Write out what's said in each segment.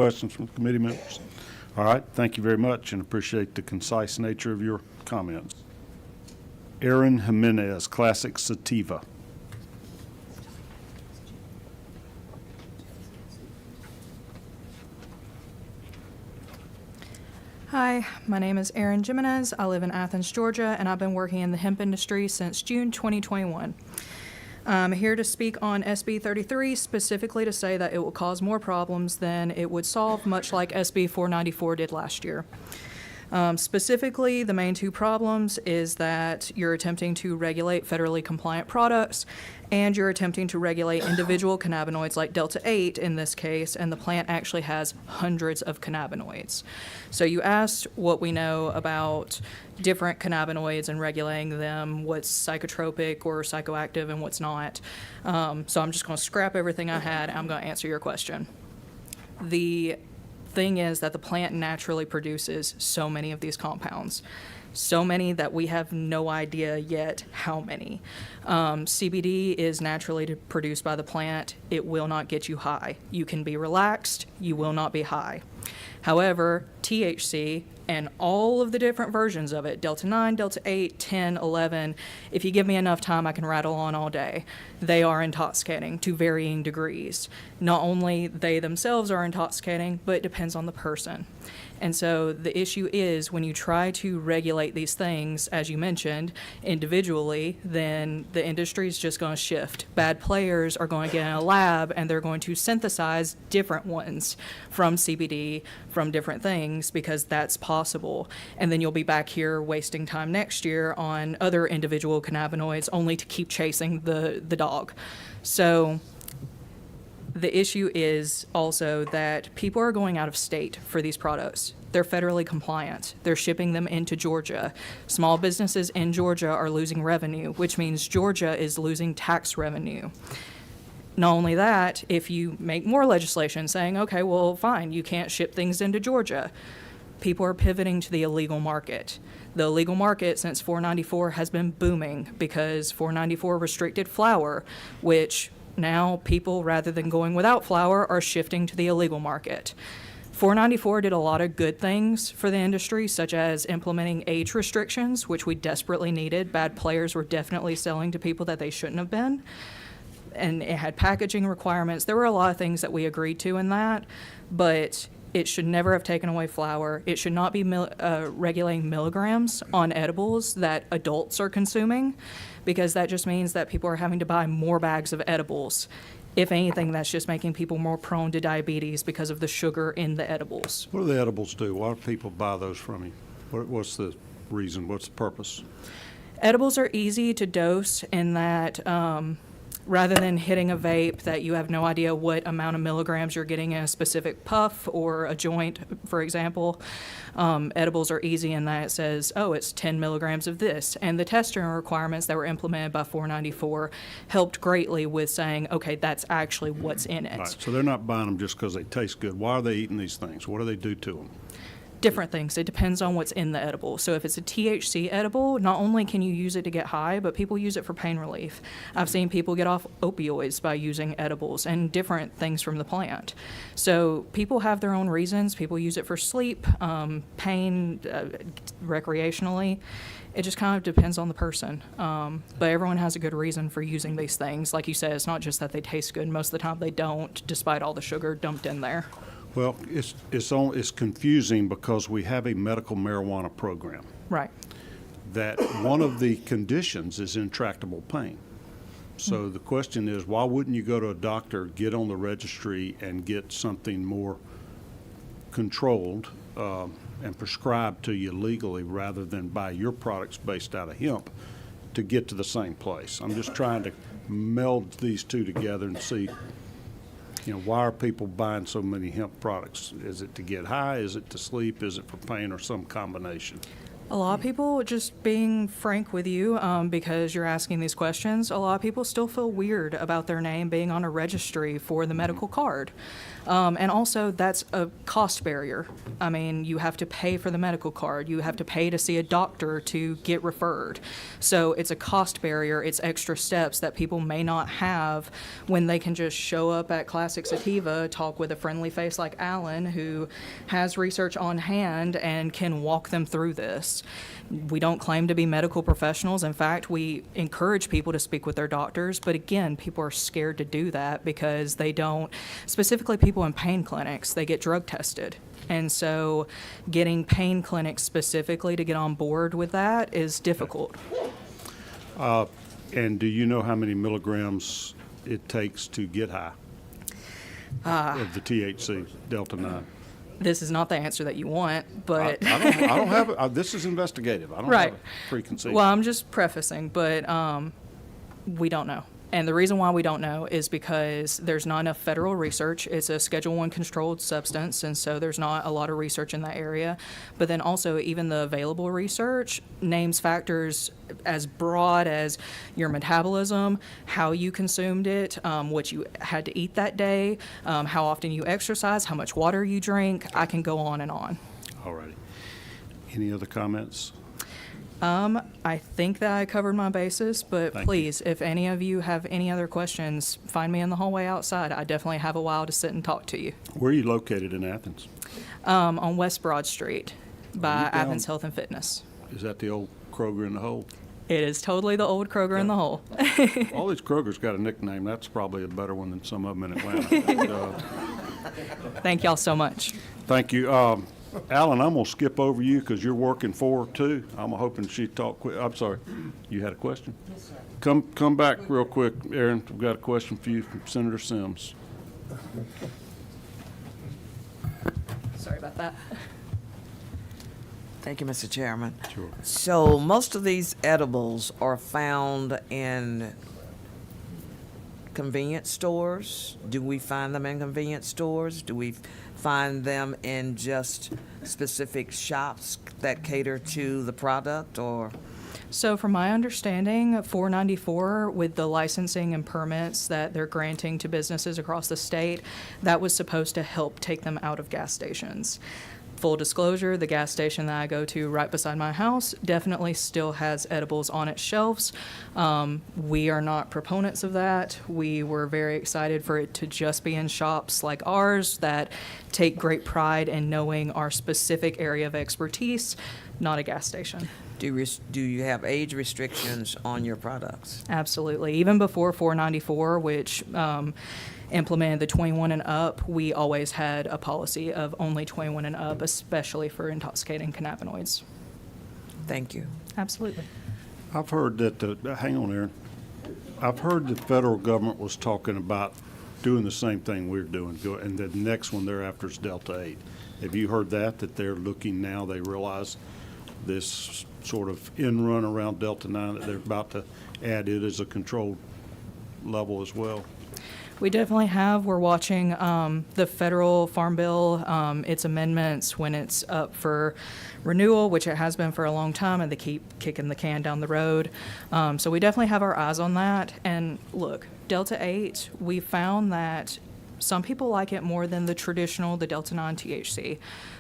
Questions from committee members? All right, thank you very much and appreciate the concise nature of your comments. Aaron Jimenez, Classic Sativa. Hi, my name is Aaron Jimenez. I live in Athens, Georgia, and I've been working in the hemp industry since June 2021. I'm here to speak on SB33, specifically to say that it will cause more problems than it would solve, much like SB494 did last year. Specifically, the main two problems is that you're attempting to regulate federally compliant products and you're attempting to regulate individual cannabinoids like Delta 8 in this case, and the plant actually has hundreds of cannabinoids. So you asked what we know about different cannabinoids and regulating them, what's psychotropic or psychoactive and what's not. So I'm just going to scrap everything I had and I'm going to answer your question. The thing is that the plant naturally produces so many of these compounds, so many that we have no idea yet how many. CBD is naturally produced by the plant. It will not get you high. You can be relaxed, you will not be high. However, THC and all of the different versions of it, Delta 9, Delta 8, 10, 11, if you give me enough time, I can rattle on all day. They are intoxicating to varying degrees. Not only they themselves are intoxicating, but it depends on the person. And so the issue is when you try to regulate these things, as you mentioned, individually, then the industry is just going to shift. Bad players are going to get in a lab and they're going to synthesize different ones from CBD, from different things, because that's possible. And then you'll be back here wasting time next year on other individual cannabinoids only to keep chasing the dog. So the issue is also that people are going out of state for these products. They're federally compliant. They're shipping them into Georgia. Small businesses in Georgia are losing revenue, which means Georgia is losing tax revenue. Not only that, if you make more legislation saying, okay, well, fine, you can't ship things into Georgia, people are pivoting to the illegal market. The illegal market since 494 has been booming because 494 restricted flower, which now people, rather than going without flower, are shifting to the illegal market. 494 did a lot of good things for the industry, such as implementing age restrictions, which we desperately needed. Bad players were definitely selling to people that they shouldn't have been. And it had packaging requirements. There were a lot of things that we agreed to in that, but it should never have taken away flower. It should not be regulating milligrams on edibles that adults are consuming, because that just means that people are having to buy more bags of edibles. If anything, that's just making people more prone to diabetes because of the sugar in the edibles. What do the edibles do? Why do people buy those from you? What's the reason? What's the purpose? Edibles are easy to dose in that rather than hitting a vape that you have no idea what amount of milligrams you're getting in a specific puff or a joint, for example, edibles are easy in that it says, oh, it's 10 milligrams of this. And the testing requirements that were implemented by 494 helped greatly with saying, okay, that's actually what's in it. Right, so they're not buying them just because they taste good. Why are they eating these things? What do they do to them? Different things. It depends on what's in the edible. So if it's a THC edible, not only can you use it to get high, but people use it for pain relief. I've seen people get off opioids by using edibles and different things from the plant. So people have their own reasons. People use it for sleep, pain, recreationally. It just kind of depends on the person. But everyone has a good reason for using these things. Like you said, it's not just that they taste good. Most of the time they don't, despite all the sugar dumped in there. Well, it's confusing because we have a medical marijuana program. Right. That one of the conditions is intractable pain. So the question is, why wouldn't you go to a doctor, get on the registry, and get something more controlled and prescribed to you legally rather than buy your products based out of hemp to get to the same place? I'm just trying to meld these two together and see, you know, why are people buying so many hemp products? Is it to get high? Is it to sleep? Is it for pain, or some combination? A lot of people, just being frank with you, because you're asking these questions, a lot of people still feel weird about their name being on a registry for the medical card. And also, that's a cost barrier. I mean, you have to pay for the medical card. You have to pay to see a doctor to get referred. So it's a cost barrier. It's extra steps that people may not have when they can just show up at Classic Sativa, talk with a friendly face like Alan, who has research on hand and can walk them through this. We don't claim to be medical professionals. In fact, we encourage people to speak with their doctors. But again, people are scared to do that because they don't, specifically people in pain clinics, they get drug tested. And so getting pain clinics specifically to get on board with that is difficult. And do you know how many milligrams it takes to get high of the THC, Delta 9? This is not the answer that you want, but I don't have it. This is investigative. I don't right. have it preconceived. Well, I'm just prefacing, but we don't know. And the reason why we don't know is because there's not enough federal research. It's a Schedule I controlled substance, and so there's not a lot of research in that area. But then also, even the available research names factors as broad as your metabolism, how you consumed it, what you had to eat that day, how often you exercise, how much water you drink. I can go on and on. All righty. Any other comments? I think that I covered my bases, but Thank please, if any of you have any other questions, find me in the hallway outside. I definitely have a while to sit and talk to you. Where are you located in Athens? On West Broad Street by you down- Athens Health and Fitness. Is that the old Kroger in the hole? It is totally the old Kroger in the hole. All these Kroger's got a nickname. That's probably a better one than some of them in Atlanta. Thank y'all so much. Thank you. Alan, I'm going to skip over you because you're working 4 too. I'm hoping she talk quick. I'm sorry. You had a question? Yes, sir. Come back real quick, Aaron. We've got a question for you from Senator Sims. Sorry about that. Thank you, Mr. Chairman. Sure. So most of these edibles are found in convenience stores. Do we find them in convenience stores? Do we find them in just specific shops that cater to the product, or? So from my understanding, 494, with the licensing and permits that they're granting to businesses across the state, that was supposed to help take them out of gas stations. Full disclosure, the gas station that I go to right beside my house definitely still has edibles on its shelves. We are not proponents of that. We were very excited for it to just be in shops like ours that take great pride in knowing our specific area of expertise, not a gas station. Do you have age restrictions on your products? Absolutely. Even before 494, which implemented the 21 and up, we always had a policy of only 21 and up, especially for intoxicating cannabinoids. Thank you. Absolutely. I've heard that, hang on, Aaron. I've heard the federal government was talking about doing the same thing we're doing, and the next one thereafter is Delta 8. Have you heard that they're looking now, they realize this sort of in-run around Delta 9, that they're about to add it as a controlled level as well? We definitely have. We're watching the federal Farm Bill, its amendments when it's up for renewal, which it has been for a long time, and they keep kicking the can down the road. So we definitely have our eyes on that. And look, Delta 8, we found that some people like it more than the traditional, the Delta 9 THC.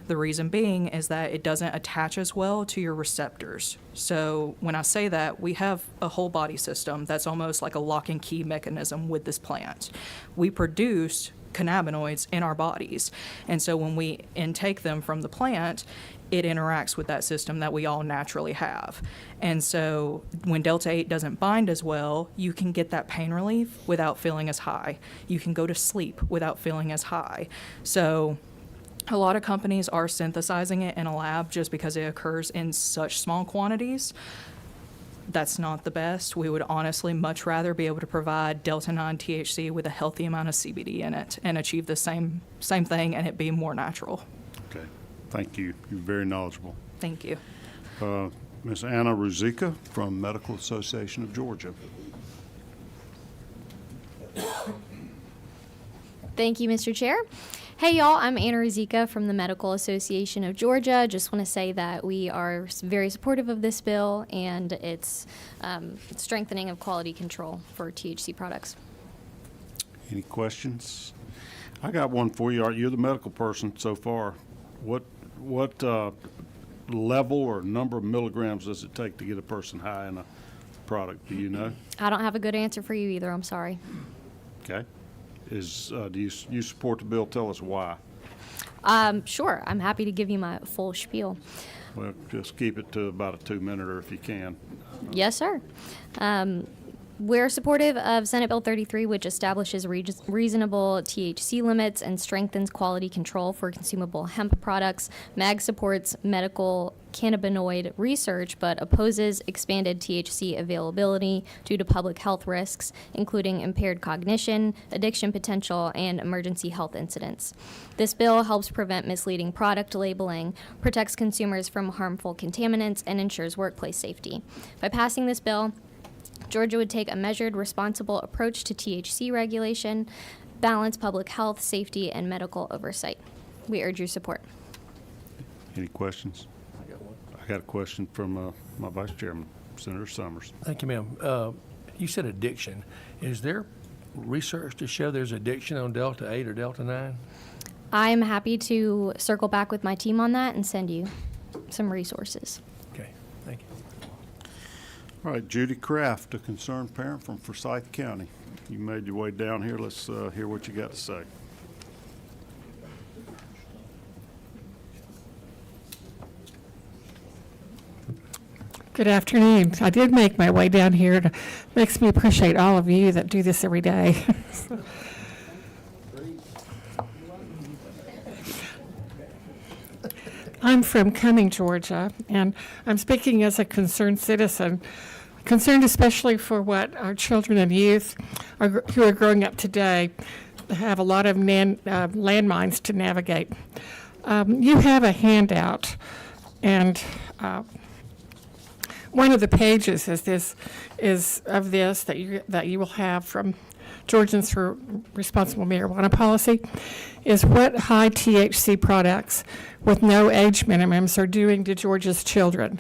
The reason being is that it doesn't attach as well to your receptors. So when I say that, we have a whole body system that's almost like a lock and key mechanism with this plant. We produce cannabinoids in our bodies. And so when we intake them from the plant, it interacts with that system that we all naturally have. And so when Delta 8 doesn't bind as well, you can get that pain relief without feeling as high. You can go to sleep without feeling as high. So a lot of companies are synthesizing it in a lab just because it occurs in such small quantities. That's not the best. We would honestly much rather be able to provide Delta 9 THC with a healthy amount of CBD in it and achieve the same thing and it be more natural. Okay, thank you. You're very knowledgeable. Thank you. Ms. Anna Ruzicka from Medical Association of Georgia. Thank you, Mr. Chair. Hey y'all, I'm Anna Rizika from the Medical Association of Georgia. Just want to say that we are very supportive of this bill and its strengthening of quality control for THC products. Any questions? I got one for you. You're the medical person so far. What level or number of milligrams does it take to get a person high in a product? Do you know? I don't have a good answer for you either, I'm sorry. Okay. Do you support the bill? Tell us why. Sure, I'm happy to give you my full spiel. Well, just keep it to about a 2-minute if you can. Yes, sir. We're supportive of Senate Bill 33, which establishes reasonable THC limits and strengthens quality control for consumable hemp products. MAG supports medical cannabinoid research, but opposes expanded THC availability due to public health risks, including impaired cognition, addiction potential, and emergency health incidents. This bill helps prevent misleading product labeling, protects consumers from harmful contaminants, and ensures workplace safety. By passing this bill, Georgia would take a measured, responsible approach to THC regulation, balance public health, safety, and medical oversight. We urge your support. Any questions? I got a question from my Vice Chairman, Senator Summers. Thank you, ma'am. You said addiction. Is there research to show there's addiction on Delta 8 or Delta 9? I'm happy to circle back with my team on that and send you some resources. Okay, thank you. All right, Judy Kraft, a concerned parent from Forsyth County. You made your way down here. Let's hear what you got to say. Good afternoon. I did make my way down here. It makes me appreciate all of you that do this every day. I'm from Cumming, Georgia, and I'm speaking as a concerned citizen, concerned especially for what our children and youth who are growing up today have a lot of landmines to navigate. You have a handout, and one of the pages that you will have from Georgians for Responsible Marijuana Policy is what high THC products with no age minimums are doing to Georgia's children.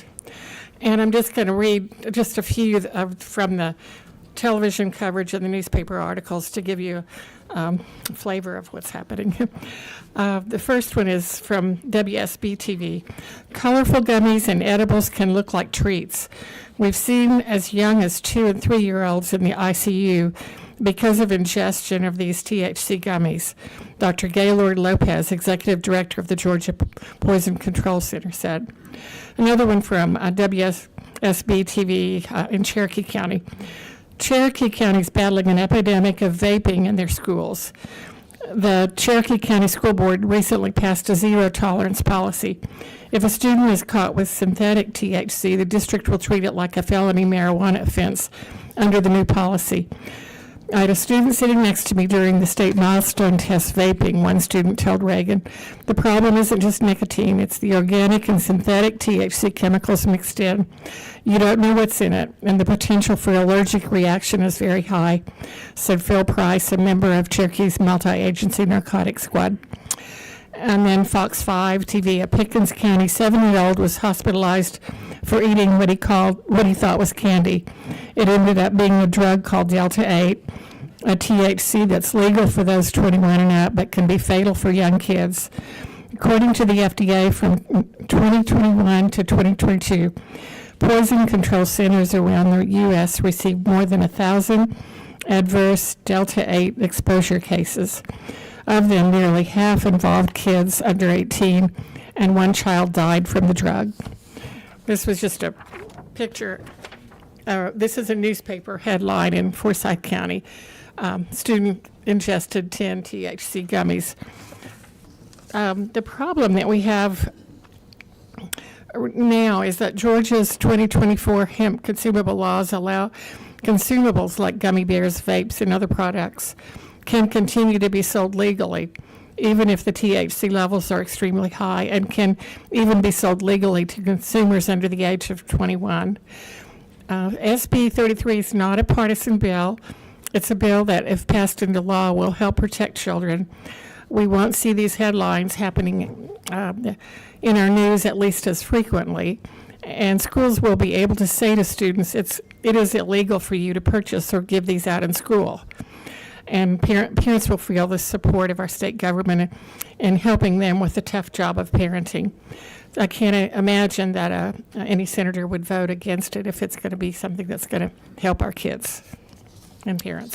And I'm just going to read just a few from the television coverage and the newspaper articles to give you a flavor of what's happening. The first one is from WSB TV. Colorful gummies and edibles can look like treats. We've seen as young as 2 and 3-year-olds in the ICU because of ingestion of these THC gummies. Dr. Gaylord Lopez, Executive Director of the Georgia Poison Control Center, said. Another one from WSB TV in Cherokee County. Cherokee County is battling an epidemic of vaping in their schools. The Cherokee County School Board recently passed a zero-tolerance policy. If a student is caught with synthetic THC, the district will treat it like a felony marijuana offense under the new policy. I had a student sitting next to me during the state milestone test vaping. One student told Reagan, the problem isn't just nicotine, it's the organic and synthetic THC chemicals mixed in. You don't know what's in it, and the potential for allergic reaction is very high, said Phil Price, a member of Cherokee's multi-agency narcotics squad. And then Fox 5 TV, a Pickens County 7-year-old was hospitalized for eating what he thought was candy. It ended up being a drug called Delta 8, a THC that's legal for those 21 and up, but can be fatal for young kids. According to the FDA, from 2021 to 2022, poison control centers around the U.S. received more than 1,000 adverse Delta 8 exposure cases. Of them, nearly half involved kids under 18, and one child died from the drug. This was just a picture. This is a newspaper headline in Forsyth County. Student ingested 10 THC gummies. The problem that we have now is that Georgia's 2024 hemp consumable laws allow consumables like gummy bears, vapes, and other products can continue to be sold legally, even if the THC levels are extremely high, and can even be sold legally to consumers under the age of 21. SB33 is not a partisan bill. It's a bill that, if passed into law, will help protect children. we won't see these headlines happening in our news at least as frequently. And schools will be able to say to students, it is illegal for you to purchase or give these out in school. And parents will feel the support of our state government in helping them with the tough job of parenting. I can't imagine that any senator would vote against it if it's going to be something that's going to help our kids and parents.